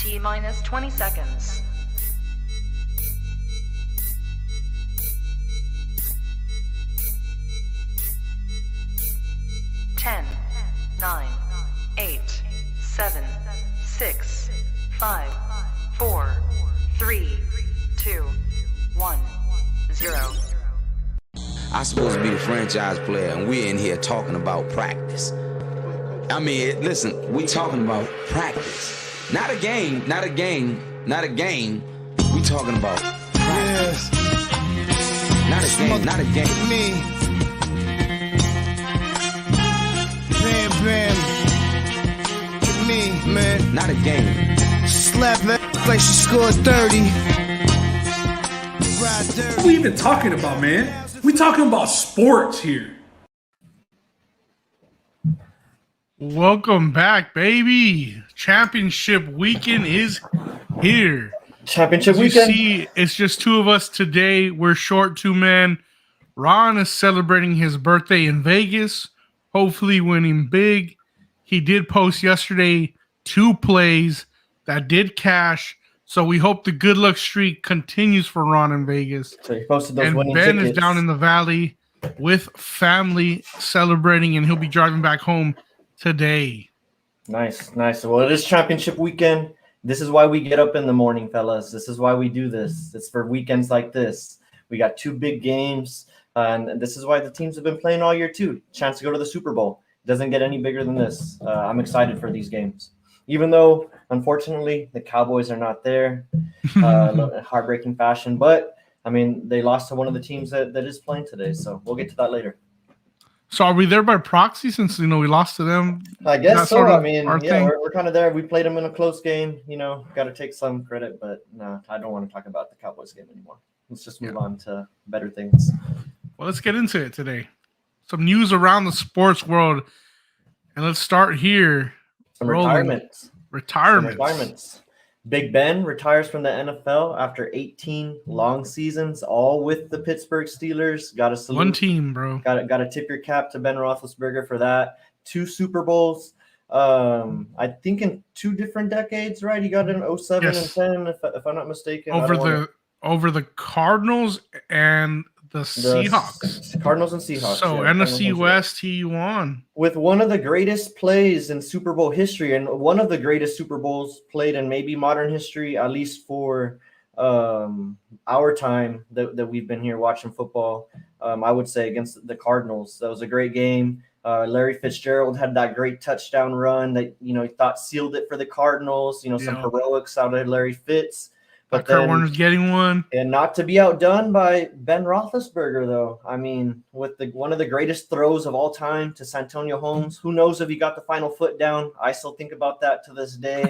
T-minus 20 seconds. 10, 9, 8, 7, 6, 5, 4, 3, 2, 1, 0. I'm supposed to be the franchise player, and we're in here talking about practice. I mean, listen, we talking about practice. Not a game, not a game, not a game. We talking about practice. Yeah. Not a game, not a game. Me. Bam, bam. Get me, man. Not a game. Slap that like she scored 30. What are we even talking about, man? We talking about sports here. Welcome back, baby. Championship weekend is here. Championship As weekend. You see, it's just two of us today. We're short two men. Ron is celebrating his birthday in Vegas, hopefully winning big. He did post yesterday 2 plays that did cash. So we hope the good luck streak continues for Ron in Vegas. So he posted those and winning Ben tickets. is down in the valley with family celebrating, and he'll be driving back home today. Nice. Well, it is championship weekend. This is why we get up in the morning, fellas. This is why we do this. It's for weekends like this. We got 2 big games, and this is why the teams have been playing all year too. Chance to go to the Super Bowl. Doesn't get any bigger than this. I'm excited for these games. Even though, unfortunately, the Cowboys are not there, heartbreaking fashion. But, I mean, they lost to one of the teams that is playing today. So we'll get to that later. So are we there by proxy since, we lost to them? I guess That's so. sort of I mean, our yeah, thing. we're kind of there. We played them in a close game. Got to take some credit. But, no, I don't want to talk about the Cowboys game anymore. Let's just move on to better things. Well, let's get into it today. Some news around the sports world. And let's start here. Some Rolling. retirements. Big Ben retires from the NFL after 18 long seasons, all with the Pittsburgh Steelers. Got to salute. One team, bro. Got to tip your cap to Ben Roethlisberger for that. 2 Super Bowls. I think in 2 different decades, right? He got it in 07 Yes. and 10, if I'm not mistaken. Over the Cardinals and the Seahawks. Cardinals and Seahawks. So yeah, NFC West, he won. With one of the greatest plays in Super Bowl history and one of the greatest Super Bowls played in maybe modern history, at least for our time that we've been here watching football, I would say against the Cardinals. That was a great game. Larry Fitzgerald had that great touchdown run that, he thought sealed it for the Cardinals, some heroics out of Larry Fitz. But Kurt Warner's getting one. And not to be outdone by Ben Roethlisberger, though. I mean, with one of the greatest throws of all time to Santonio Holmes. Who knows if he got the final foot down? I still think about that to this day.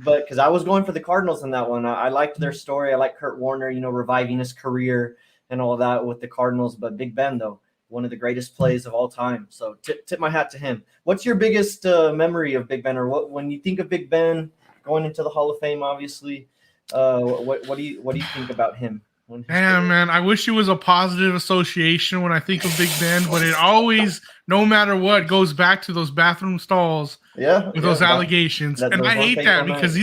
But because I was going for the Cardinals in that one. I liked their story. I like Kurt Warner, reviving his career and all that with the Cardinals. But Big Ben, though, one of the greatest plays of all time. So tip my hat to him. What's your biggest memory of Big Ben? Or when you think of Big Ben going into the Hall of Fame, obviously, what do you think about him? Man, I wish it was a positive association when I think of Big Ben, but it always, no matter what, goes back to those bathroom stalls with those allegations. And I hate that because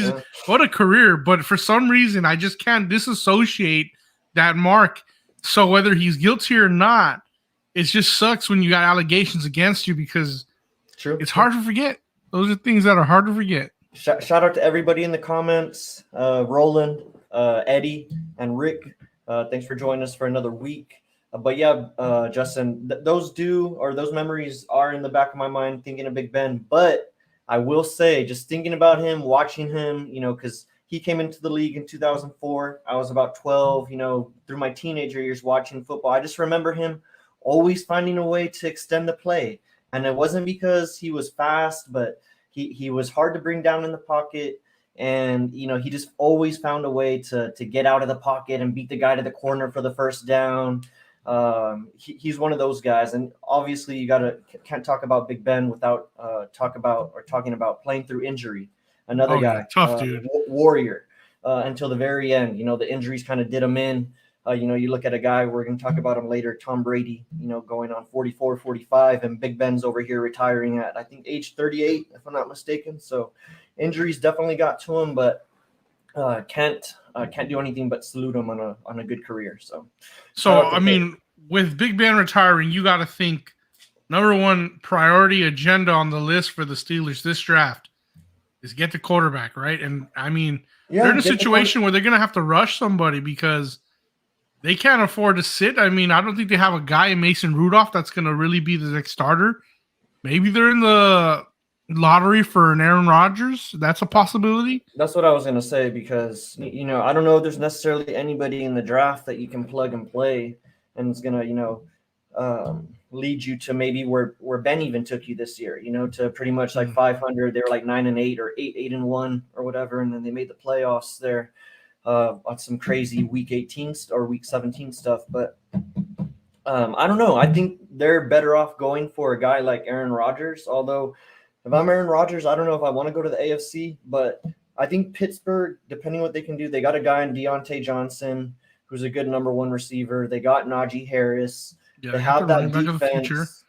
what a career. But for some reason, I just can't disassociate that mark. So whether he's guilty or not, it just sucks when you got allegations against you because it's hard to forget. Those are things that are hard to forget. Shout out to everybody in the comments, Roland, Eddie, and Rick. Thanks for joining us for another week. But yeah, Justin, those memories are in the back of my mind thinking of Big Ben. But I will say, just thinking about him, watching him, because he came into the league in 2004. I was about 12, through my teenager years watching football. I just remember him always finding a way to extend the play. And it wasn't because he was fast, but he was hard to bring down in the pocket, and he just always found a way to get out of the pocket and beat the guy to the corner for the first down. He's one of those guys, and obviously you can't talk about Big Ben without talking about playing through injury. Another guy, tough dude, warrior until the very end. The injuries kind of did him in. You look at a guy, we're going to talk about him later, Tom Brady, going on 44, 45, and Big Ben's over here retiring at, I think, age 38, if I'm not mistaken. So injuries definitely got to him, but can't do anything but salute him on a good career. So I mean, with Big Ben retiring, you got to think number one priority agenda on the list for the Steelers this draft is get the quarterback, right? And I mean, they're in a situation where they're going to have to rush somebody because they can't afford to sit. I mean, I don't think they have a guy in Mason Rudolph that's going to really be the next starter. Maybe they're in the lottery for an Aaron Rodgers. That's a possibility. That's what I was going to say because, I don't know if there's necessarily anybody in the draft that you can plug and play and it's going to, lead you to maybe where Ben even took you this year, to pretty much like 500. They were like 9-8 or 8-1 or whatever. And then they made the playoffs there on some crazy week 18 or week 17 stuff. But I don't know. I think they're better off going for a guy like Aaron Rodgers. Although if I'm Aaron Rodgers, I don't know if I want to go to the AFC, but I think Pittsburgh, depending what they can do, they got a guy in Deontay Johnson, who's a good number one receiver. They got Najee Harris. Yeah, they have that defense.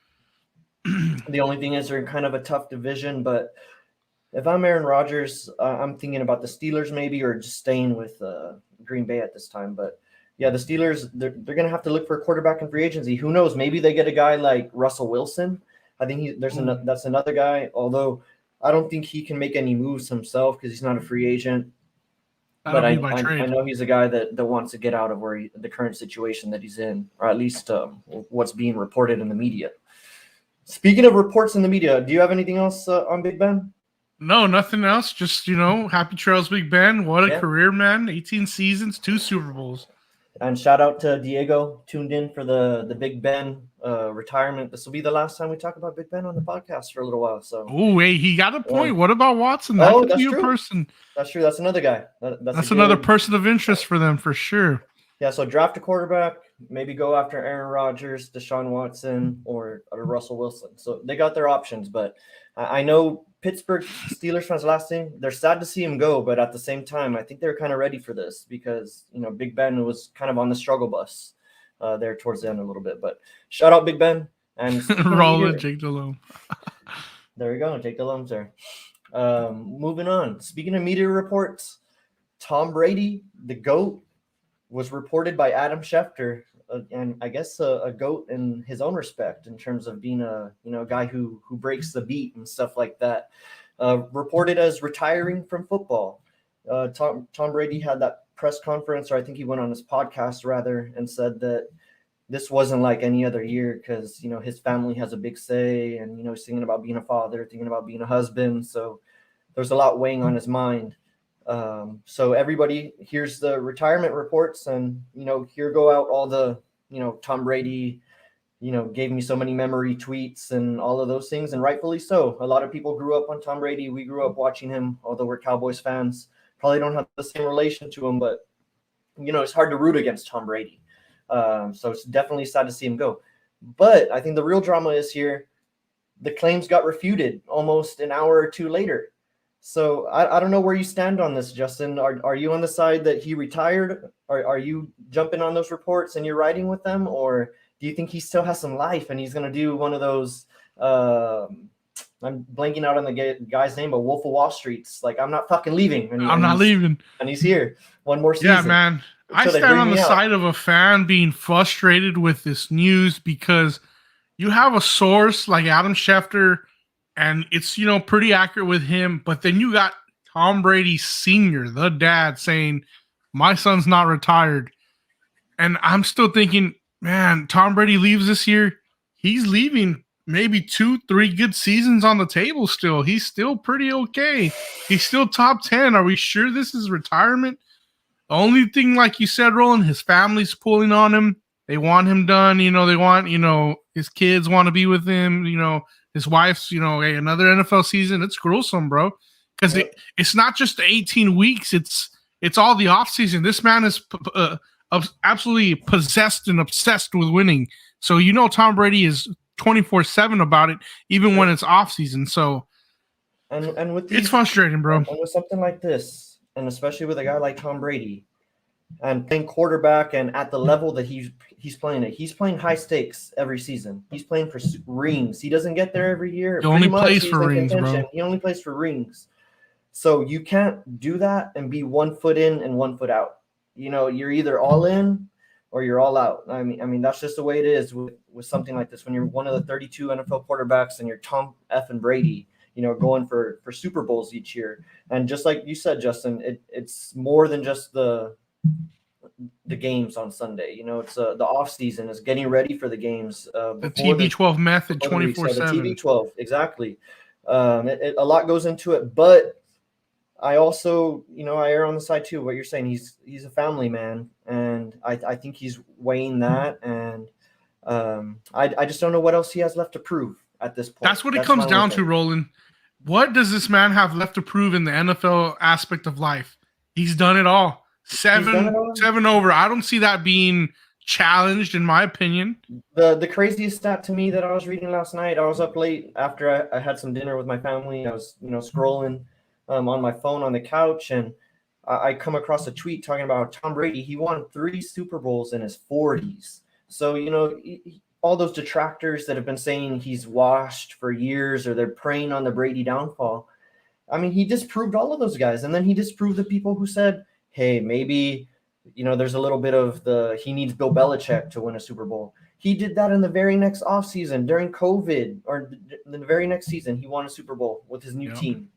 The only thing is they're in kind of a tough division, but if I'm Aaron Rodgers, I'm thinking about the Steelers maybe or just staying with Green Bay at this time. But yeah, the Steelers, they're going to have to look for a quarterback in free agency. Who knows? Maybe they get a guy like Russell Wilson. I think that's another guy, although I don't think he can make any moves himself because he's not a free agent. But I know he's a guy that wants to get out of the current situation that he's in, or at least what's being reported in the media. Speaking of reports in the media, do you have anything else on Big Ben? No, nothing else. Just, happy trails, Big Ben. What a career, man. 18 seasons, 2 Super Bowls. And shout out to Diego, tuned in for the Big Ben retirement. This will be the last time we talk about Big Ben on the podcast for a little while. So, wait, he got a point. What about Watson? That could be a person. That's true. That's another guy. That's another person of interest for them for sure. Yeah. So draft a quarterback. Maybe go after Aaron Rodgers, Deshaun Watson, or Russell Wilson. So they got their options. But I know Pittsburgh Steelers fans last thing, they're sad to see him go, but at the same time, I think they're kind of ready for this because, Big Ben was kind of on the struggle bus there towards the end a little bit. But shout out Big Ben and Roll Jake Delhomme. There we go. Jake Delhomme's there. Moving on. Speaking of media reports, Tom Brady, the GOAT, was reported by Adam Schefter, and I guess a GOAT in his own respect in terms of being a guy who breaks the beat and stuff like that. Reported as retiring from football. Tom Brady had that press conference, or I think he went on his podcast rather, and said that this wasn't like any other year because his family has a big say, and he's thinking about being a father, thinking about being a husband. So there's a lot weighing on his mind. So everybody hears the retirement reports and, here go out all the, Tom Brady, gave me so many memory tweets and all of those things. And rightfully so. A lot of people grew up on Tom Brady. We grew up watching him, although we're Cowboys fans, probably don't have the same relation to him, but it's hard to root against Tom Brady. So it's definitely sad to see him go, but I think the real drama is here. The claims got refuted almost an hour or two later. So I don't know where you stand on this, Justin. Are you on the side that he retired? Are you jumping on those reports and you're riding with them? Or do you think he still has some life and he's going to do one of those, I'm blanking out on the guy's name, but Wolf of Wall Street's like, I'm not fucking leaving. I'm not leaving. And he's here one more season. Yeah, man. I stand on the side of a fan being frustrated with this news because you have a source like Adam Schefter, and it's, pretty accurate with him. But then you got Tom Brady Sr., the dad, saying, my son's not retired. And I'm still thinking, man, Tom Brady leaves this year. He's leaving maybe 2-3 good seasons on the table still. He's still pretty okay. He's still top 10. Are we sure this is retirement? The only thing, like you said, Roland, his family's pulling on him. They want him done. They want, his kids want to be with him. His wife's, hey, another NFL season. It's gruesome, bro. Because it's not just the 18 weeks. It's all the offseason. This man is absolutely possessed and obsessed with winning. So, Tom Brady is 24/7 about it, even when it's offseason. So, and with it's frustrating, bro. And with something like this, and especially with a guy like Tom Brady, and playing quarterback and at the level that he's playing at. He's playing high stakes every season. He's playing for rings. He doesn't get there every year. He only plays for rings, bro. He only plays for rings. So you can't do that and be 1 foot in and 1 foot out. You're either all in or you're all out. I mean that's just the way it is with something like this. When you're one of the 32 NFL quarterbacks and you're Tom F. and Brady, going for Super Bowls each year. And just like you said, Justin, it's more than just the games on Sunday. It's the off season is getting ready for the games. The TB12 method 24/7. The TB12, exactly. A lot goes into it, but I also, I err on the side too. What you're saying, he's a family man, and I think he's weighing that, and I just don't know what else he has left to prove at this point. That's what it comes down to, Roland. What does this man have left to prove in the NFL aspect of life? He's done it all. Seven over. I don't see that being challenged, in my opinion. The craziest stat to me that I was reading last night, I was up late after I had some dinner with my family. I was, scrolling on my phone on the couch, and I come across a tweet talking about Tom Brady. He won 3 Super Bowls in his 40s. So, all those detractors that have been saying he's washed for years, or they're preying on the Brady downfall. I mean, he disproved all of those guys. And then he disproved the people who said, hey, maybe, there's a little bit of he needs Bill Belichick to win a Super Bowl. He did that in the very next offseason during COVID, or the very next season, he won a Super Bowl with his new team.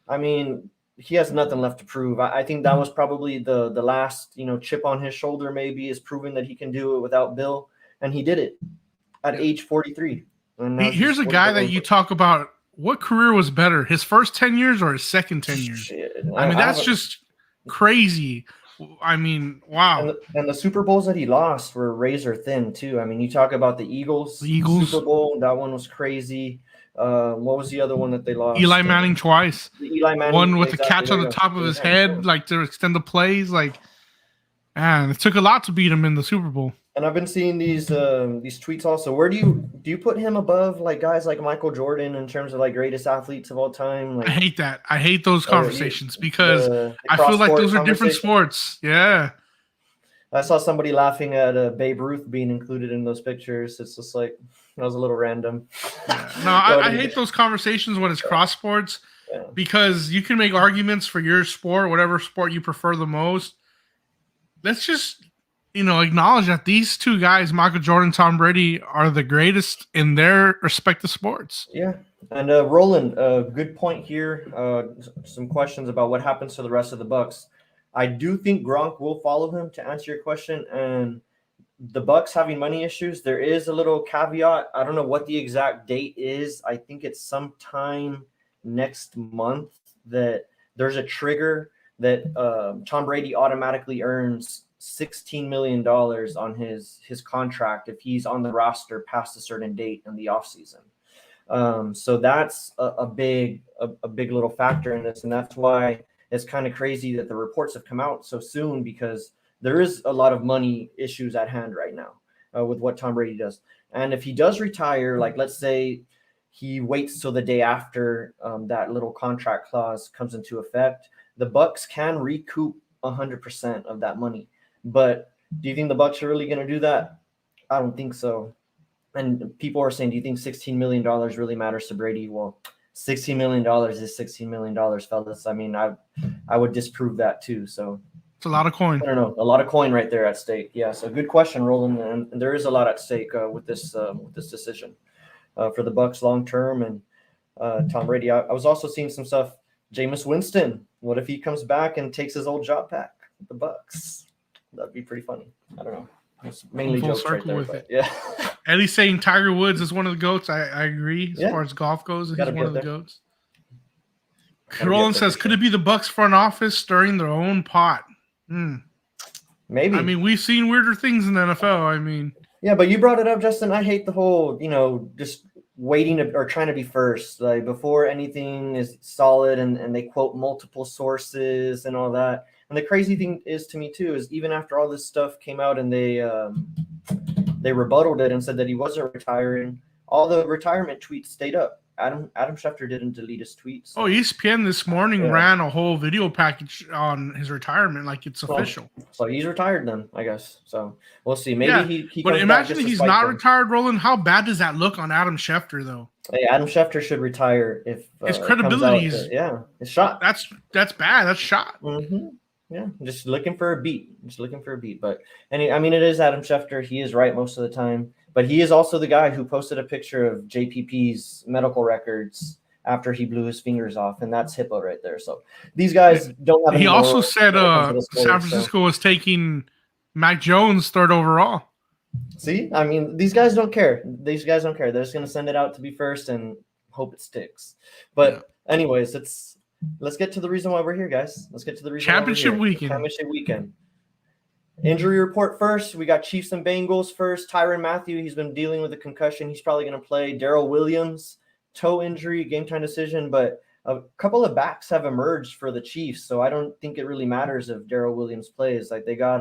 I mean, he has nothing left to prove. I think that was probably the last, chip on his shoulder, maybe, is proving that he can do it without Bill. And he did it at age 43. Here's a guy that you talk about. What career was better, his first 10 years or his second 10 years? Shit. I mean, that's just crazy. I mean, wow. And the Super Bowls that he lost were razor thin, too. I mean, you talk about the Eagles Super Bowl. That one was crazy. What was the other one that they lost? Eli Manning twice. The Eli Manning one with the catch on the top of his head, like to extend the plays. Like, man, it took a lot to beat him in the Super Bowl. And I've been seeing these tweets also. Where do you put him above like guys like Michael Jordan in terms of like greatest athletes of all time? Like, I hate that. I hate those conversations because I feel like those are different sports. Yeah. I saw somebody laughing at Babe Ruth being included in those pictures. It's just like, that was a little random. Yeah. No, I hate those conversations when it's cross sports because you can make arguments for your sport, whatever sport you prefer the most. Let's just, acknowledge that these two guys, Michael Jordan, Tom Brady, are the greatest in their respective sports. Yeah. And Roland, good point here. Some questions about what happens to the rest of the Bucs. I do think Gronk will follow him, to answer your question. And the Bucs having money issues, there is a little caveat. I don't know what the exact date is. I think it's sometime next month that there's a trigger that Tom Brady automatically earns $16 million on his contract if he's on the roster past a certain date in the offseason. So that's a big little factor in this. And that's why it's kind of crazy that the reports have come out so soon, because there is a lot of money issues at hand right now with what Tom Brady does. And if he does retire, like let's say he waits till the day after that little contract clause comes into effect, the Bucs can recoup 100% of that money. But do you think the Bucs are really going to do that? I don't think so. And people are saying, do you think $16 million really matters to Brady? Well, $16 million is $16 million, fellas. I mean, I would disprove that too. So it's a lot of coin. I don't know, a lot of coin right there at stake. Yeah, so good question, Roland. And there is a lot at stake with this decision for the Bucs long term and Tom Brady. I was also seeing some stuff. Jameis Winston. What if he comes back and takes his old job back with the Bucs? That'd be pretty funny. I don't know. It's mainly full jokes circle right there, with it. Yeah. Eddie's saying Tiger Woods is one of the GOATs. I agree. As far as golf goes, he's one of the GOATs. Roland says, could it be the Bucs front office stirring their own pot? Maybe. I mean, we've seen weirder things in the NFL. I mean. Yeah, but you brought it up, Justin. I hate the whole, just waiting or trying to be first, like before anything is solid, and they quote multiple sources and all that. And the crazy thing is to me too, is even after all this stuff came out and they rebutted it and said that he wasn't retiring, all the retirement tweets stayed up. Adam Schefter didn't delete his tweets. So. Oh, ESPN this morning ran a whole video package on his retirement, like it's official. So he's retired then, I guess. So we'll see. Maybe he but comes imagine back he's not retired, Roland. How bad does that look on Adam Schefter, though? Hey, Adam Schefter should retire if his credibility is it's shot. That's bad. That's shot. Mm-hmm. Yeah, just looking for a beat. But it is Adam Schefter. He is right most of the time. But he is also the guy who posted a picture of JPP's medical records after he blew his fingers off, and that's HIPAA right there. So these guys don't have. He also said San Francisco was taking Mac Jones 3rd overall. See, these guys don't care. They're just going to send it out to be first and hope it sticks. But anyways, let's get to the reason why we're here, guys. Let's get to the reason. Championship weekend. Injury report first. We got Chiefs and Bengals first. Tyrann Mathieu, he's been dealing with a concussion. He's probably going to play. Darrell Williams, toe injury, game time decision. But a couple of backs have emerged for the Chiefs, so I don't think it really matters if Darrell Williams plays. Like they got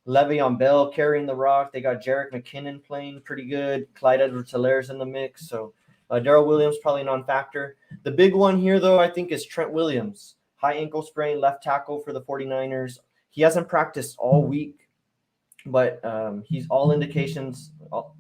Le'Veon Bell carrying the rock. They got Jerick McKinnon playing pretty good. Clyde Edwards-Hilaire's in the mix. So Darrell Williams probably non-factor. The big one here, though, I think is Trent Williams. High ankle sprain, left tackle for the 49ers. He hasn't practiced all week, but all indications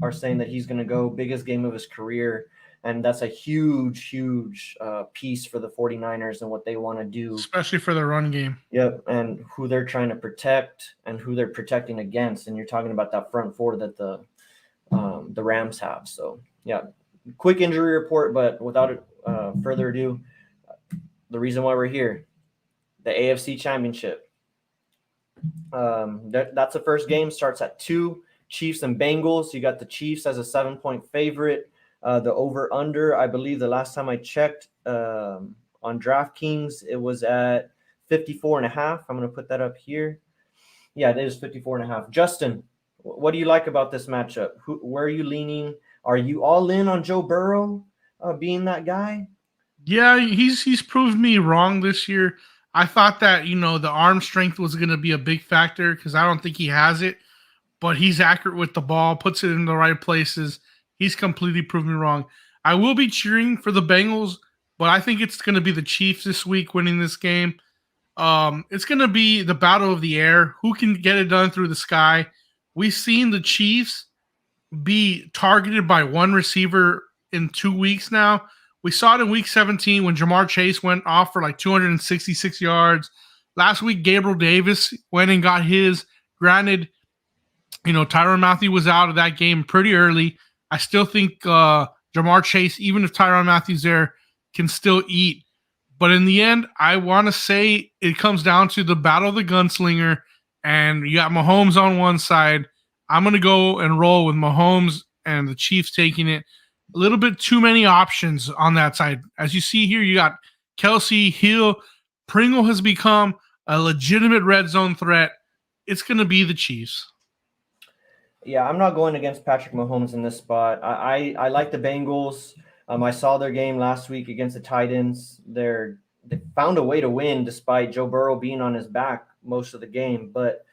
are saying that he's going to go biggest game of his career. And that's a huge, huge piece for the 49ers and what they want to do. Especially for the run game. Yep, and who they're trying to protect and who they're protecting against. And you're talking about that front four that the Rams have. So, yeah, quick injury report, but without further ado, the reason why we're here, the AFC Championship. That's the first game, starts at 2. Chiefs and Bengals. You got the Chiefs as a 7-point favorite. The over-under, I believe the last time I checked on DraftKings, it was at 54.5. I'm going to put that up here. Yeah, it is 54.5. Justin, what do you like about this matchup? Where are you leaning? Are you all in on Joe Burrow being that guy? Yeah, he's proved me wrong this year. I thought that, the arm strength was going to be a big factor because I don't think he has it, but he's accurate with the ball, puts it in the right places. He's completely proved me wrong. I will be cheering for the Bengals, but I think it's going to be the Chiefs this week winning this game. It's going to be the battle of the air. Who can get it done through the sky? We've seen the Chiefs be targeted by one receiver in 2 weeks now. We saw it in week 17 when Jamar Chase went off for like 266 yards. Last week, Gabriel Davis went and got his. Granted, Tyrann Mathieu was out of that game pretty early. I still think Jamar Chase, even if Tyrann Mathieu's there, can still eat. But in the end, I want to say it comes down to the battle of the gunslinger, and you got Mahomes on one side. I'm going to go and roll with Mahomes and the Chiefs taking it. A little bit too many options on that side. As you see here, you got Kelsey, Hill. Pringle has become a legitimate red zone threat. It's going to be the Chiefs. Yeah, I'm not going against Patrick Mahomes in this spot. I like the Bengals. I saw their game last week against the Titans. They found a way to win despite Joe Burrow being on his back most of the game. But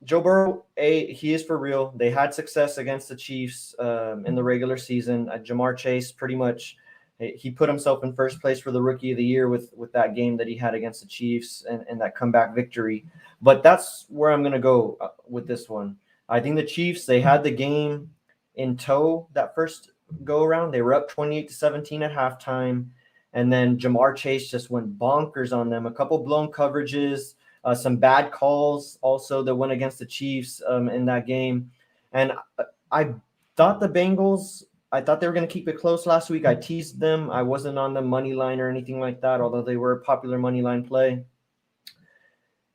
Joe Burrow, he is for real. They had success against the Chiefs in the regular season. Jamar Chase pretty much he put himself in first place for the Rookie of the Year with that game that he had against the Chiefs and that comeback victory. But that's where I'm going to go with this one. I think the Chiefs, they had the game in tow that first go-around. They were up 28-17 at halftime, and then Jamar Chase just went bonkers on them. A couple blown coverages, some bad calls also that went against the Chiefs in that game. And I thought the Bengals, I thought they were going to keep it close last week. I teased them. I wasn't on the money line or anything like that, although they were a popular money line play.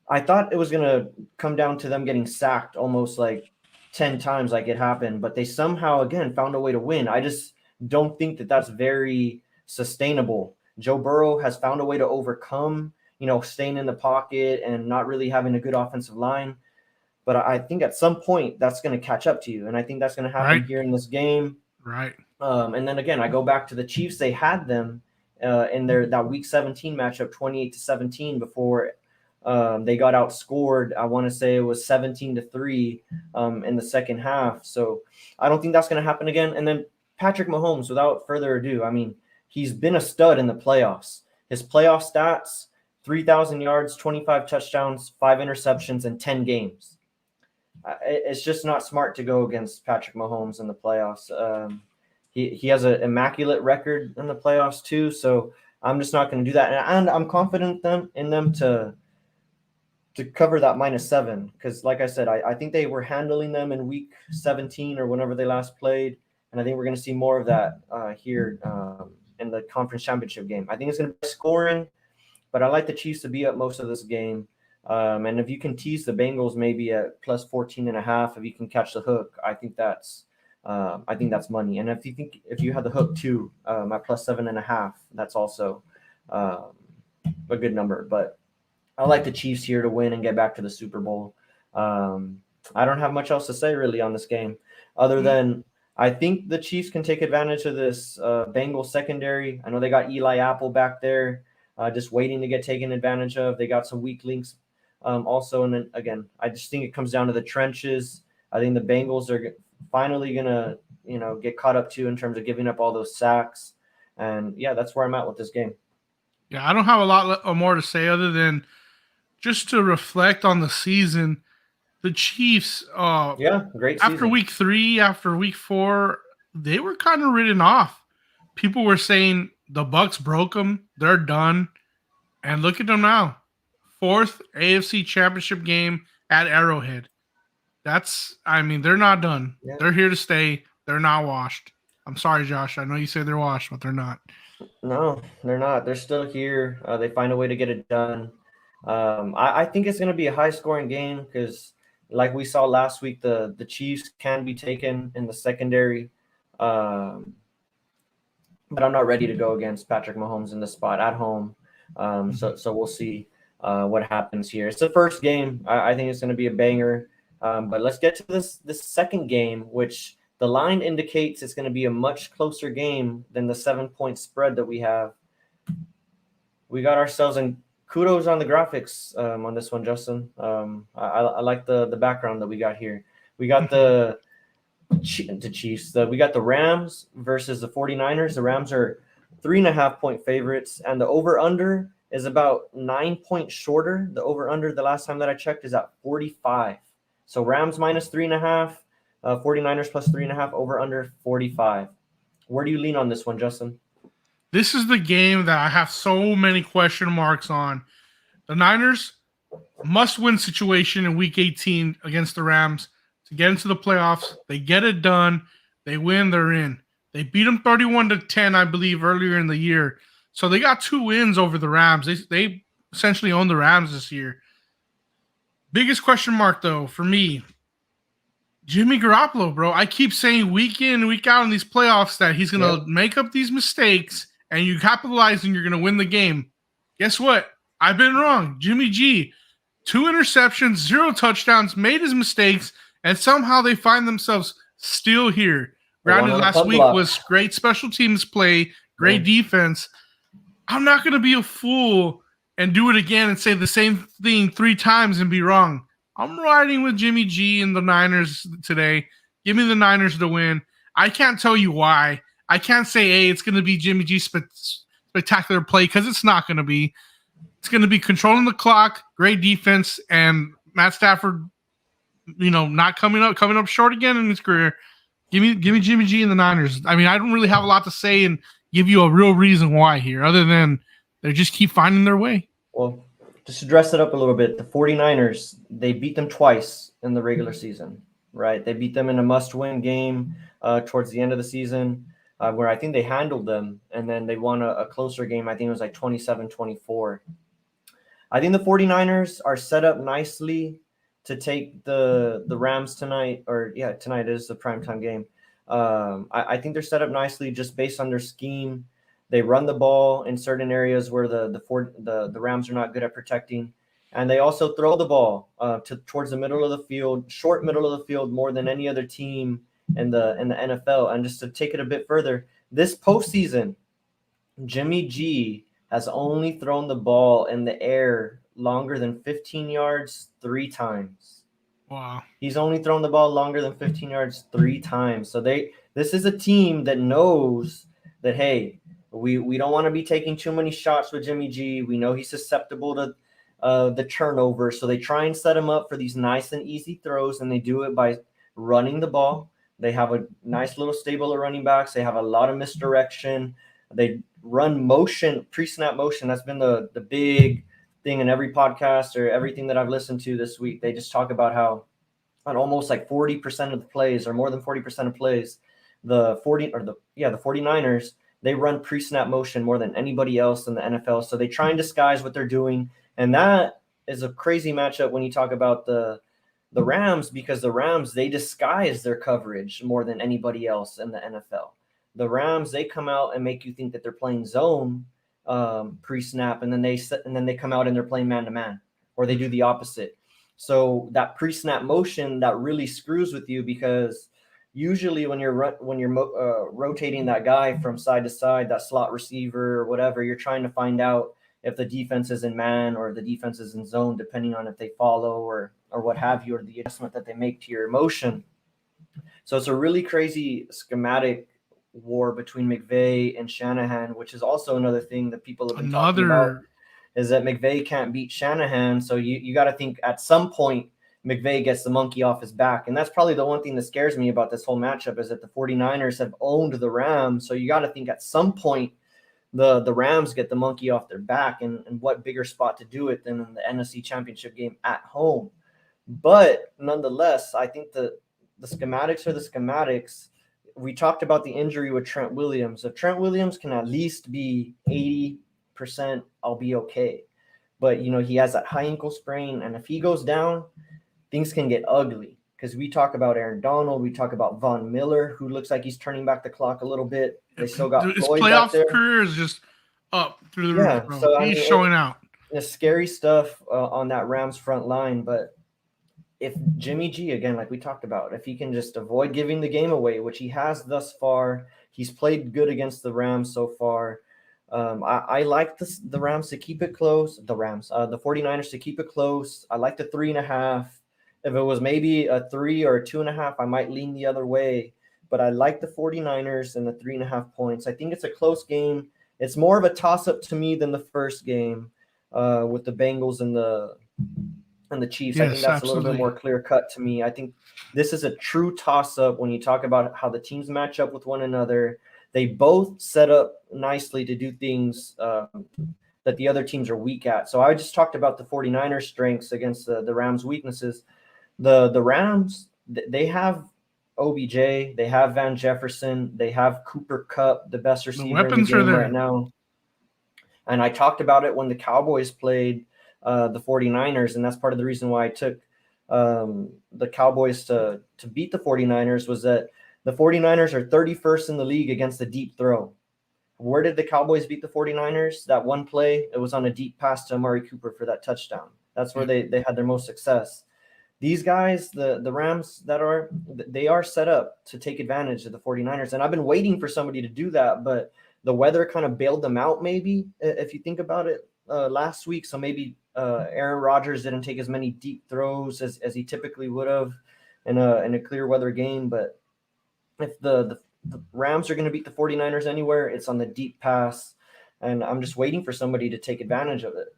I thought it was going to come down to them getting sacked almost like 10 times like it happened, but they somehow, again, found a way to win. I just don't think that that's very sustainable. Joe Burrow has found a way to overcome, staying in the pocket and not really having a good offensive line. But I think at some point that's going to catch up to you, and I think that's going to happen here in this game. Right. And then, again, I go back to the Chiefs. They had them in that Week 17 matchup 28-17 before they got outscored. I want to say it was 17-3 in the second half. So I don't think that's going to happen again. And then Patrick Mahomes, without further ado, I mean, he's been a stud in the playoffs. His playoff stats, 3,000 yards, 25 touchdowns, 5 interceptions in 10 games. It's just not smart to go against Patrick Mahomes in the playoffs. He has an immaculate record in the playoffs too, so I'm just not going to do that. And I'm confident in them to cover that -7 because, like I said, I think they were handling them in week 17 or whenever they last played, and I think we're going to see more of that here in the conference championship game. I think it's going to be scoring, but I like the Chiefs to be up most of this game. And if you can tease the Bengals maybe at plus 14.5, if you can catch the hook, I think that's money. And if you have the hook too at plus 7.5, that's also a good number. But I like the Chiefs here to win and get back to the Super Bowl. I don't have much else to say really on this game, other than I think the Chiefs can take advantage of this Bengals secondary. I know they got Eli Apple back there, just waiting to get taken advantage of. They got some weak links also. And then again, I just think it comes down to the trenches. I think the Bengals are finally going to, get caught up to in terms of giving up all those sacks. And yeah, that's where I'm at with this game. Yeah, I don't have a lot more to say other than just to reflect on the season. The Chiefs, great season. After week 3, after week 4, they were kind of written off. People were saying the Bucs broke them, they're done, and look at them now. 4th AFC Championship game at Arrowhead. They're not done. Yeah. They're here to stay. They're not washed. I'm sorry, Josh. I know you say they're washed, but they're not. No, they're not. They're still here. They find a way to get it done. I think it's going to be a high-scoring game because, like we saw last week, the Chiefs can be taken in the secondary. But I'm not ready to go against Patrick Mahomes in the spot at home. So we'll see what happens here. It's the first game. I think it's going to be a banger. But let's get to this second game, which the line indicates it's going to be a much closer game than the 7-point spread that we have. We got ourselves in kudos on the graphics on this one, Justin. I like the background that we got here. We got the Chiefs. We got the Rams versus the 49ers. The Rams are 3.5-point favorites, and the over-under is about 9 points shorter. The over-under, the last time that I checked, is at 45. So Rams minus 3.5, 49ers plus 3.5, over-under 45. Where do you lean on this one, Justin? This is the game that I have so many question marks on. The Niners must-win situation in Week 18 against the Rams to get into the playoffs. They get it done. They win. They're in. They beat them 31-10, I believe, earlier in the year. So they got 2 wins over the Rams. They essentially own the Rams this year. Biggest question mark, though, for me, Jimmy Garoppolo, bro. I keep saying week in, week out in these playoffs that he's going to make up these mistakes and you capitalize and you're going to win the game. Guess what? I've been wrong. Jimmy G, 2 interceptions, 0 touchdowns, made his mistakes, and somehow they find themselves still here. Granted, last week was great special teams play, great defense. I'm not going to be a fool and do it again and say the same thing 3 times and be wrong. I'm riding with Jimmy G and the Niners today. Give me the Niners to win. I can't tell you why. I can't say, hey, it's going to be Jimmy G's spectacular play because it's not going to be. It's going to be controlling the clock, great defense, and Matt Stafford, not coming up short again in his career. Give me Jimmy G and the Niners. I mean, I don't really have a lot to say and give you a real reason why here, other than they just keep finding their way. Well, just to dress it up a little bit, the 49ers, they beat them twice in the regular season, right? They beat them in a must-win game towards the end of the season where I think they handled them, and then they won a closer game. I think it was like 27-24. I think the 49ers are set up nicely to take the Rams tonight, tonight is the primetime game. I think they're set up nicely just based on their scheme. They run the ball in certain areas where the Rams are not good at protecting, and they also throw the ball towards the middle of the field, short middle of the field, more than any other team in the NFL. And just to take it a bit further, this postseason, Jimmy G has only thrown the ball in the air longer than 15 yards 3 times. Wow. He's only thrown the ball longer than 15 yards 3 times. So they This is a team that knows that, hey, we don't want to be taking too many shots with Jimmy G. We know he's susceptible to the turnover. So they try and set him up for these nice and easy throws, and they do it by running the ball. They have a nice little stable of running backs. They have a lot of misdirection. They run motion, pre-snap motion. That's been the big thing in every podcast or everything that I've listened to this week. They just talk about how on almost like 40% of the plays, or more than 40% of plays, the 49ers, they run pre-snap motion more than anybody else in the NFL. So they try and disguise what they're doing. And that is a crazy matchup when you talk about the Rams, because the Rams, they disguise their coverage more than anybody else in the NFL. The Rams, they come out and make you think that they're playing zone pre-snap, and then they come out and they're playing man-to-man, or they do the opposite. So that pre-snap motion, that really screws with you, because usually when you're rotating that guy from side to side, that slot receiver or whatever, you're trying to find out if the defense is in man or the defense is in zone, depending on if they follow or what have you, or the adjustment that they make to your motion. So it's a really crazy schematic war between McVay and Shanahan, which is also another thing that people have been talking about, is that McVay can't beat Shanahan. So you got to think at some point McVay gets the monkey off his back. And that's probably the one thing that scares me about this whole matchup, is that the 49ers have owned the Rams. So you got to think at some point the Rams get the monkey off their back, and what bigger spot to do it than in the NFC Championship game at home. But nonetheless, I think the schematics are the schematics. We talked about the injury with Trent Williams. If Trent Williams can at least be 80%, I'll be okay. But, he has that high ankle sprain, and if he goes down, things can get ugly. Because we talk about Aaron Donald, we talk about Von Miller, who looks like he's turning back the clock a little bit. They still got his Floyd playoff back there. career is just up through the roof. Bro. So he's showing out. It's scary stuff on that Rams front line. But if Jimmy G, again, like we talked about, if he can just avoid giving the game away, which he has thus far, he's played good against the Rams so far. I like the Rams to keep it close. The 49ers to keep it close. I like the 3.5. If it was maybe a 3 or a 2.5, I might lean the other way. But I like the 49ers and the 3.5 points. I think it's a close game. It's more of a toss-up to me than the first game with the Bengals and the Chiefs. Yes, I think that's absolutely a little bit more clear-cut to me. I think this is a true toss-up when you talk about how the teams match up with one another. They both set up nicely to do things that the other teams are weak at. So I just talked about the 49ers' strengths against the Rams' weaknesses. The Rams, they have OBJ, they have Van Jefferson, they have Cooper Kupp, the best receiver in the game right now. And I talked about it when the Cowboys played the 49ers, and that's part of the reason why I took the Cowboys to beat the 49ers, was that the 49ers are 31st in the league against the deep throw. Where did the Cowboys beat the 49ers? That one play, it was on a deep pass to Amari Cooper for that touchdown. That's where they had their most success. These guys, the Rams, they are set up to take advantage of the 49ers. And I've been waiting for somebody to do that, but the weather kind of bailed them out, maybe, if you think about it, last week. So maybe Aaron Rodgers didn't take as many deep throws as he typically would have in a clear weather game. But if the Rams are going to beat the 49ers anywhere, it's on the deep pass. And I'm just waiting for somebody to take advantage of it.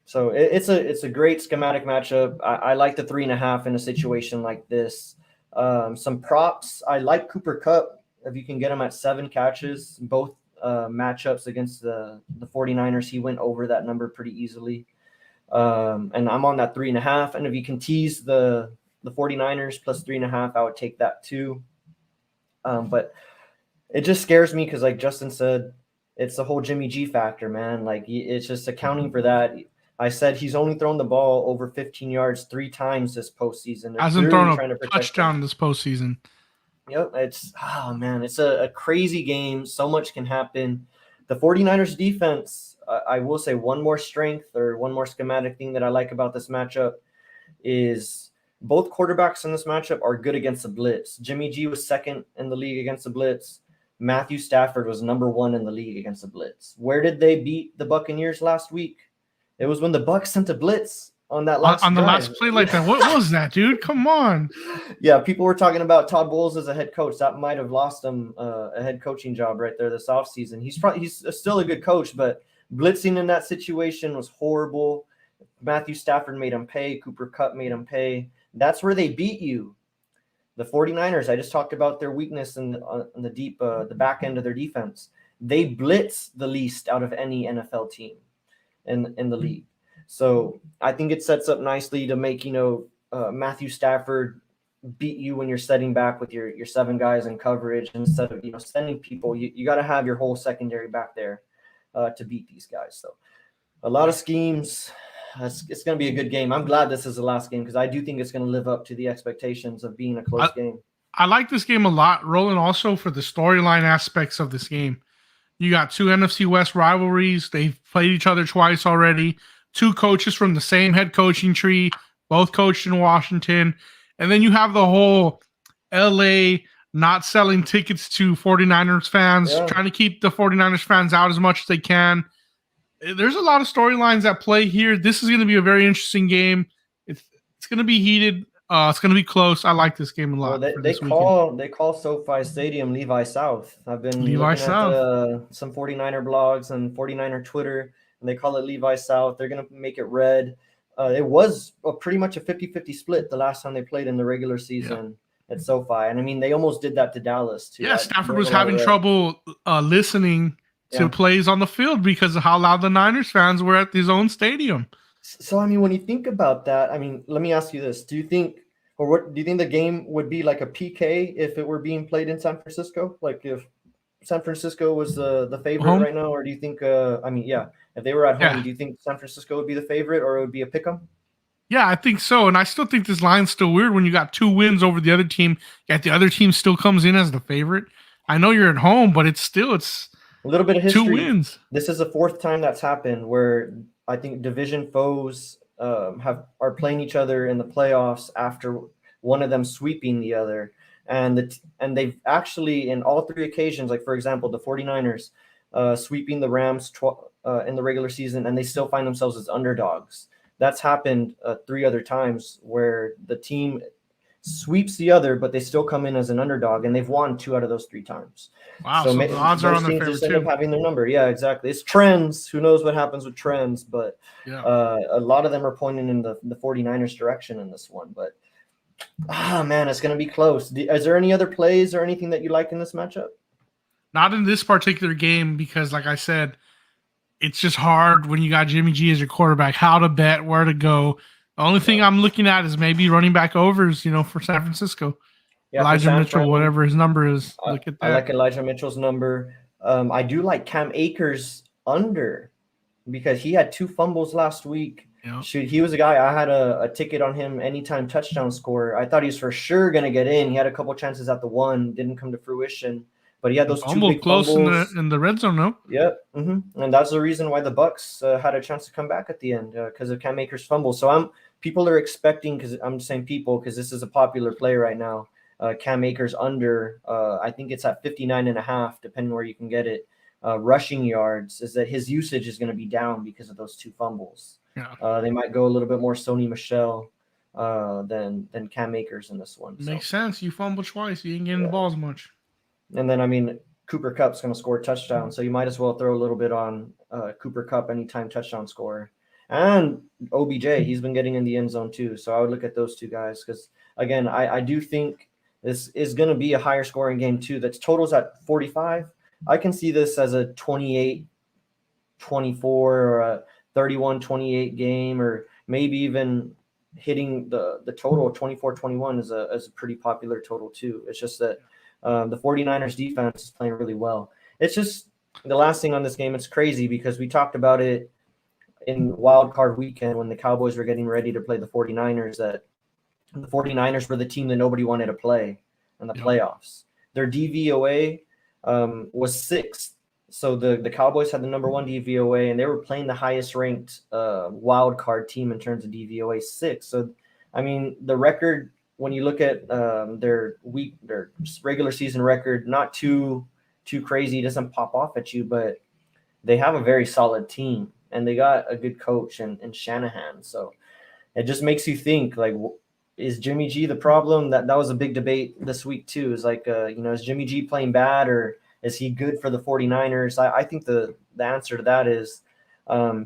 So it's a great schematic matchup. I like the 3.5 in a situation like this. Some props. I like Cooper Kupp. If you can get him at 7 catches, both matchups against the 49ers, he went over that number pretty easily. And I'm on that 3.5. And if you can tease the 49ers plus 3.5, I would take that too. But it just scares me because, like Justin said, it's the whole Jimmy G factor, man. Like, it's just accounting for that. I said he's only thrown the ball over 15 yards 3 times this postseason. Hasn't thrown a touchdown this postseason. Yep, it's a crazy game. So much can happen. The 49ers defense, I will say one more strength or one more schematic thing that I like about this matchup is both quarterbacks in this matchup are good against the blitz. Jimmy G was 2nd in the league against the blitz. Matthew Stafford was number 1 in the league against the blitz. Where did they beat the Buccaneers last week? It was when the Bucs sent a blitz on that last on the drive. last play like that. What was that, dude? Come on. Yeah, people were talking about Todd Bowles as a head coach. That might have lost him a head coaching job right there this offseason. He's still a good coach, but blitzing in that situation was horrible. Matthew Stafford made him pay. Cooper Kupp made him pay. That's where they beat you. The 49ers, I just talked about their weakness in the back end of their defense. They blitz the least out of any NFL team in the league. So I think it sets up nicely to make, Matthew Stafford beat you when you're setting back with your 7 guys in coverage instead of, sending people. You got to have your whole secondary back there to beat these guys. So a lot of schemes. It's going to be a good game. I'm glad this is the last game because I do think it's going to live up to the expectations of being a close game. I like this game a lot, Roland, also for the storyline aspects of this game. You got 2 NFC West rivalries. They've played each other twice already. 2 coaches from the same head coaching tree, both coached in Washington. And then you have the whole LA not selling tickets to 49ers fans, trying to keep the 49ers fans out as much as they can. There's a lot of storylines at play here. This is going to be a very interesting game. It's going to be heated. It's going to be close. I like this game a lot. Well, they call SoFi Stadium Levi South. I've been looking at some 49er blogs and 49er Twitter, and they call it Levi South. They're going to make it red. It was pretty much a 50-50 split the last time they played in the regular season at SoFi. And, I mean, they almost did that to Dallas, too. Yeah, Stafford was having trouble listening to plays on the field because of how loud the Niners fans were at his own stadium. So, I mean, when you think about that, I mean, let me ask you this. Do you think the game would be like a PK if it were being played in San Francisco? Like if San Francisco was the favorite right now, or do you think, if they were at home, do you think San Francisco would be the favorite or it would be a pick 'em? Yeah, I think so. And I still think this line's still weird when you got 2 wins over the other team, yet the other team still comes in as the favorite. I know you're at home, but it's a little bit of history. 2 wins. This is the 4th time that's happened where I think division foes are playing each other in the playoffs after one of them sweeping the other. And they've actually, in all 3 occasions, like, for example, the 49ers sweeping the Rams in the regular season, and they still find themselves as underdogs. That's happened 3 other times where the team sweeps the other, but they still come in as an underdog, and they've won 2 out of those 3 times. Wow, so the odds are on their favor too. Having their number. Yeah, exactly. It's trends. Who knows what happens with trends, but a lot of them are pointing in the 49ers direction in this one. But, man, it's going to be close. Is there any other plays or anything that you like in this matchup? Not in this particular game because, like I said, it's just hard when you got Jimmy G as your quarterback, how to bet, where to go. The only thing I'm looking at is maybe running back overs, for San Francisco. Yeah, Elijah Mitchell, whatever his number is. Look at that. I like Elijah Mitchell's number. I do like Cam Akers under because he had 2 fumbles last week. Yeah. Shoot, he was a guy, I had a ticket on him anytime touchdown scorer. I thought he was for sure going to get in. He had a couple chances at the 1, didn't come to fruition. But he had those 2 big close fumbles. in the red zone, no? Yep. Mm-hmm. And that's the reason why the Bucks had a chance to come back at the end because of Cam Akers' fumble. So people are expecting, because I'm saying people because this is a popular play right now, Cam Akers under, I think it's at 59.5, depending where you can get it, rushing yards, is that his usage is going to be down because of those 2 fumbles. Yeah. They might go a little bit more Sony Michel than Cam Akers in this one. Makes sense. You fumble twice. You ain't getting the balls much. And then, Cooper Kupp's going to score a touchdown, so you might as well throw a little bit on Cooper Kupp anytime touchdown scorer. And OBJ, he's been getting in the end zone too. So I would look at those 2 guys because, again, I do think this is going to be a higher scoring game too. That's totals at 45. I can see this as a 28-24 or a 31-28 game, or maybe even hitting the total of 24-21 is a pretty popular total too. It's just that the 49ers defense is playing really well. It's just the last thing on this game. It's crazy because we talked about it in wild card weekend when the Cowboys were getting ready to play the 49ers, that the 49ers were the team that nobody wanted to play in the playoffs. Their DVOA was 6th. So the Cowboys had the number 1 DVOA, and they were playing the highest ranked wild card team in terms of DVOA, 6. So, the record, when you look at their regular season record, not too crazy, it doesn't pop off at you, but they have a very solid team, and they got a good coach in Shanahan. So it just makes you think, like, is Jimmy G the problem? That was a big debate this week too. Is like, is Jimmy G playing bad, or is he good for the 49ers? I think the answer to that is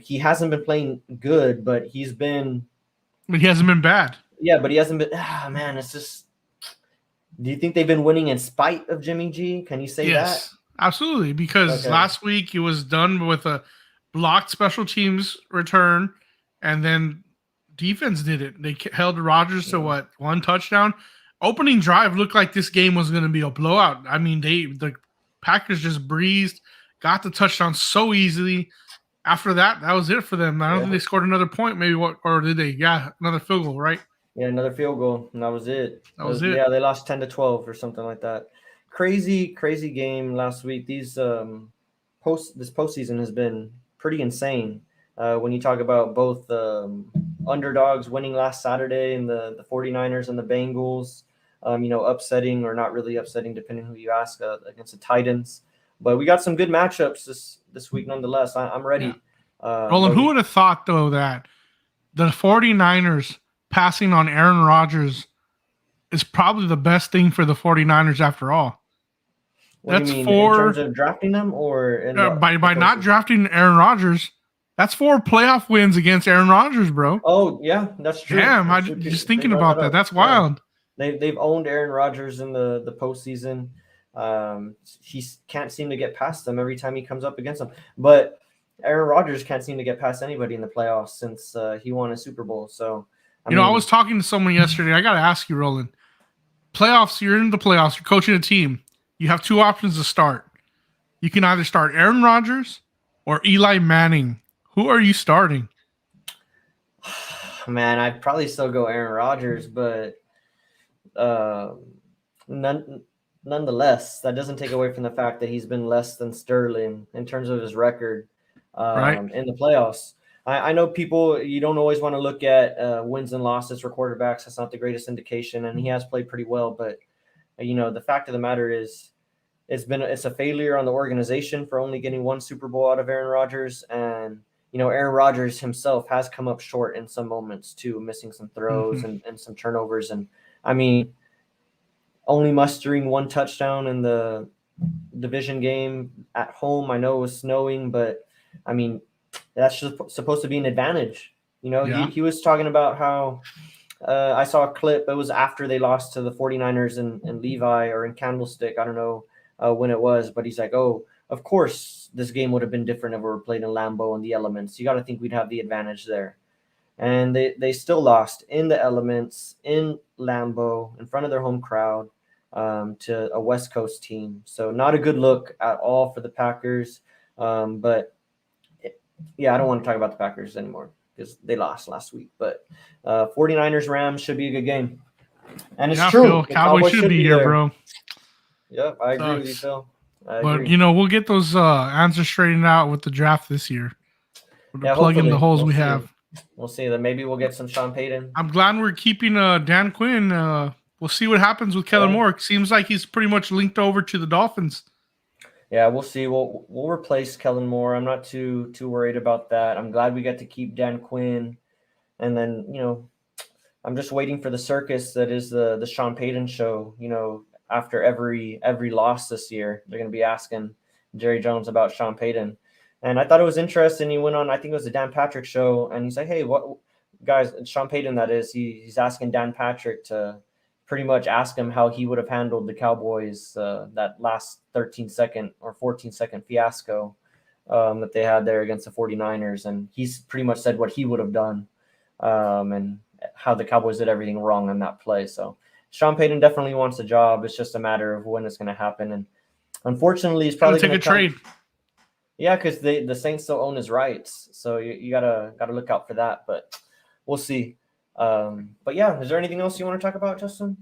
he hasn't been playing good, but he hasn't been bad. Yeah, but he hasn't been. Man, it's just. Do you think they've been winning in spite of Jimmy G? Can you say that? Yes, absolutely. Because last week it was done with a blocked special teams return, and then defense did it. They held Rodgers to one touchdown. Opening drive looked like this game was going to be a blowout. I mean, the Packers just breezed, got the touchdown so easily. After that, that was it for them. I don't think they scored another point. Maybe or did they? Yeah, another field goal, right? Yeah, another field goal, and that was it. Yeah, they lost 10-12 or something like that. Crazy game last week. This postseason has been pretty insane. When you talk about both underdogs winning last Saturday and the 49ers and the Bengals, upsetting or not really upsetting, depending who you ask, against the Titans. But we got some good matchups this week nonetheless. I'm ready. Yeah. Roland, who would have thought, though, that the 49ers passing on Aaron Rodgers is probably the best thing for the 49ers after all? What do you mean, in terms of drafting them, or by not drafting Aaron Rodgers? That's 4 playoff wins against Aaron Rodgers, bro. Oh, yeah, that's true. Damn, I'm just thinking about that. That's wild. They've owned Aaron Rodgers in the postseason. He can't seem to get past them every time he comes up against them. But Aaron Rodgers can't seem to get past anybody in the playoffs since he won a Super Bowl. So, I was talking to someone yesterday. I got to ask you, Roland. Playoffs, you're in the playoffs. You're coaching a team. You have 2 options to start. You can either start Aaron Rodgers or Eli Manning. Who are you starting? Man, I'd probably still go Aaron Rodgers, but nonetheless, that doesn't take away from the fact that he's been less than Sterling in terms of his record in the playoffs. I know people, you don't always want to look at wins and losses for quarterbacks. That's not the greatest indication, and he has played pretty well. But, the fact of the matter is it's a failure on the organization for only getting 1 Super Bowl out of Aaron Rodgers. And, Aaron Rodgers himself has come up short in some moments too, missing some throws and some turnovers. And, I mean, only mustering 1 touchdown in the division game at home. I know it was snowing, but, I mean, that's just supposed to be an advantage. He was talking about how I saw a clip. It was after they lost to the 49ers in Levi or in Candlestick. I don't know when it was, but he's like, oh, of course this game would have been different if we were played in Lambeau in the elements. You got to think we'd have the advantage there. And they still lost in the elements in Lambeau in front of their home crowd to a West Coast team. So not a good look at all for the Packers. But yeah, I don't want to talk about the Packers anymore because they lost last week. But 49ers Rams should be a good game. And it's true. Cowboys should be here, bro. Yep, I agree with you, Phil. But, we'll get those answers straightened out with the draft this year. Plug in the holes we have. We'll see. Then maybe we'll get some Sean Payton. I'm glad we're keeping Dan Quinn. We'll see what happens with Kellen Moore. It seems like he's pretty much linked over to the Dolphins. Yeah, we'll see. We'll replace Kellen Moore. I'm not too worried about that. I'm glad we got to keep Dan Quinn. And then, I'm just waiting for the circus that is the Sean Payton show. After every loss this year, they're going to be asking Jerry Jones about Sean Payton. And I thought it was interesting. He went on, I think it was the Dan Patrick show, and he's like, hey, what guys, Sean Payton, that is, he's asking Dan Patrick to pretty much ask him how he would have handled the Cowboys, that last 13-second or 14-second fiasco that they had there against the 49ers. And he's pretty much said what he would have done and how the Cowboys did everything wrong on that play. So Sean Payton definitely wants a job. It's just a matter of when it's going to happen. And unfortunately, he's probably going to take a trade. Yeah, because the Saints still own his rights. So you gotta look out for that. But we'll see. But yeah, is there anything else you want to talk about, Justin?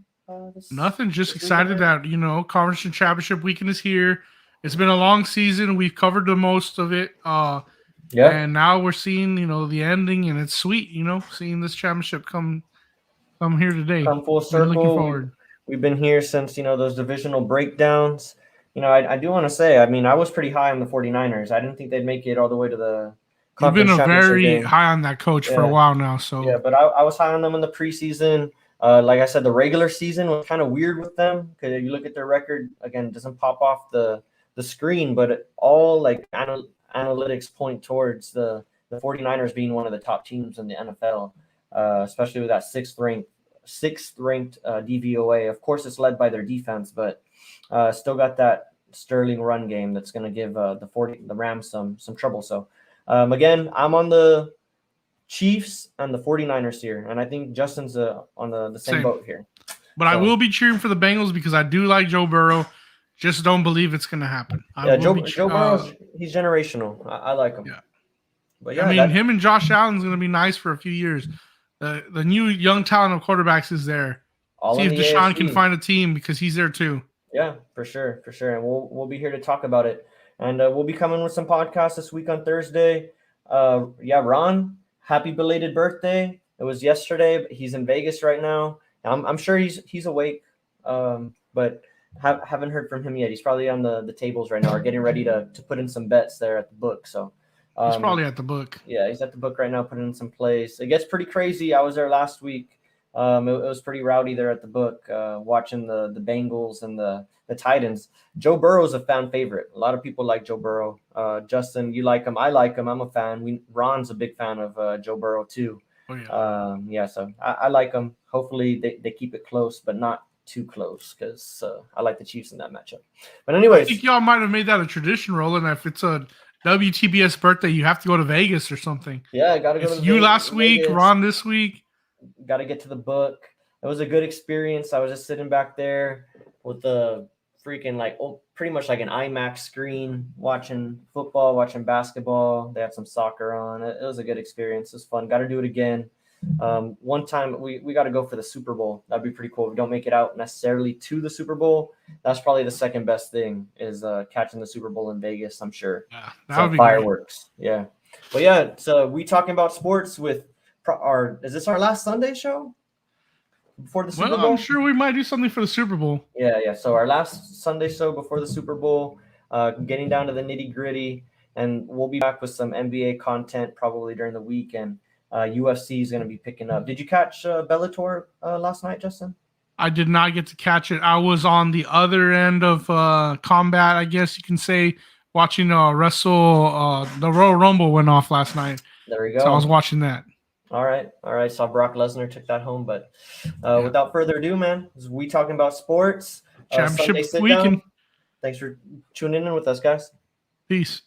Nothing. Just excited that, Conference Championship weekend is here. It's been a long season. We've covered the most of it. And now we're seeing, the ending, and it's sweet, seeing this championship come here today. Come full circle. Looking forward. We've been here since, those divisional breakdowns. I do want to say, I was pretty high on the 49ers. I didn't think they'd make it all the way to You've been a very high on that coach for a while now. So yeah, but I was high on them in the preseason. Like I said, the regular season was kind of weird with them because if you look at their record, again, it doesn't pop off the screen, but all like analytics point towards the 49ers being one of the top teams in the NFL, especially with that sixth ranked DVOA. Of course, it's led by their defense, but still got that sterling run game that's going to give the Rams some trouble. So again, I'm on the Chiefs and the 49ers here, and I think Justin's on the same boat here. But I will be cheering for the Bengals because I do like Joe Burrow. Just don't believe it's going to happen. Joe Burrow, he's generational. I like him. Yeah. But yeah, I mean, him and Josh Allen's going to be nice for a few years. The new young talent of quarterbacks is there. See if Deshaun can find a team because he's there too. Yeah, for sure. And we'll be here to talk about it. And we'll be coming with some podcasts this week on Thursday. Ron, happy belated birthday. It was yesterday, but he's in Vegas right now. I'm sure he's awake, but haven't heard from him yet. He's probably on the tables right now or getting ready to put in some bets there at the book. So he's probably at the book. Yeah, he's at the book right now putting in some plays. It gets pretty crazy. I was there last week. It was pretty rowdy there at the book, watching the Bengals and the Titans. Joe Burrow is a fan favorite. A lot of people like Joe Burrow. Justin, you like him. I like him. I'm a fan. Ron's a big fan of Joe Burrow too. Oh, yeah. So I like him. Hopefully they keep it close, but not too close because I like the Chiefs in that matchup. But anyways, I think y'all might have made that a tradition, Roland. If it's a WTBS birthday, you have to go to Vegas or something. Yeah, I got to go to Vegas. You last week, Ron this week. Got to get to the book. It was a good experience. I was just sitting back there with the freaking pretty much like an IMAX screen, watching football, watching basketball. They had some soccer on. It was a good experience. It was fun. Got to do it again. One time we got to go for the Super Bowl. That'd be pretty cool. If we don't make it out necessarily to the Super Bowl, that's probably the second best thing is catching the Super Bowl in Vegas. I'm sure. Yeah, that would be fireworks. Great. Yeah, but yeah. So we talking about sports with is this our last Sunday show before the Super Bowl? I'm sure we might do something for the Super Bowl. Yeah. So our last Sunday show before the Super Bowl, getting down to the nitty gritty, and we'll be back with some NBA content probably during the week, and UFC is going to be picking up. Did you catch Bellator last night, Justin? I did not get to catch it. I was on the other end of combat, I guess you can say, watching wrestle. The Royal Rumble went off last night. There we go. So I was watching that. All right. Saw Brock Lesnar took that home, but without further ado, man, we talking about sports. Championship weekend. Thanks for tuning in with us, guys. Peace.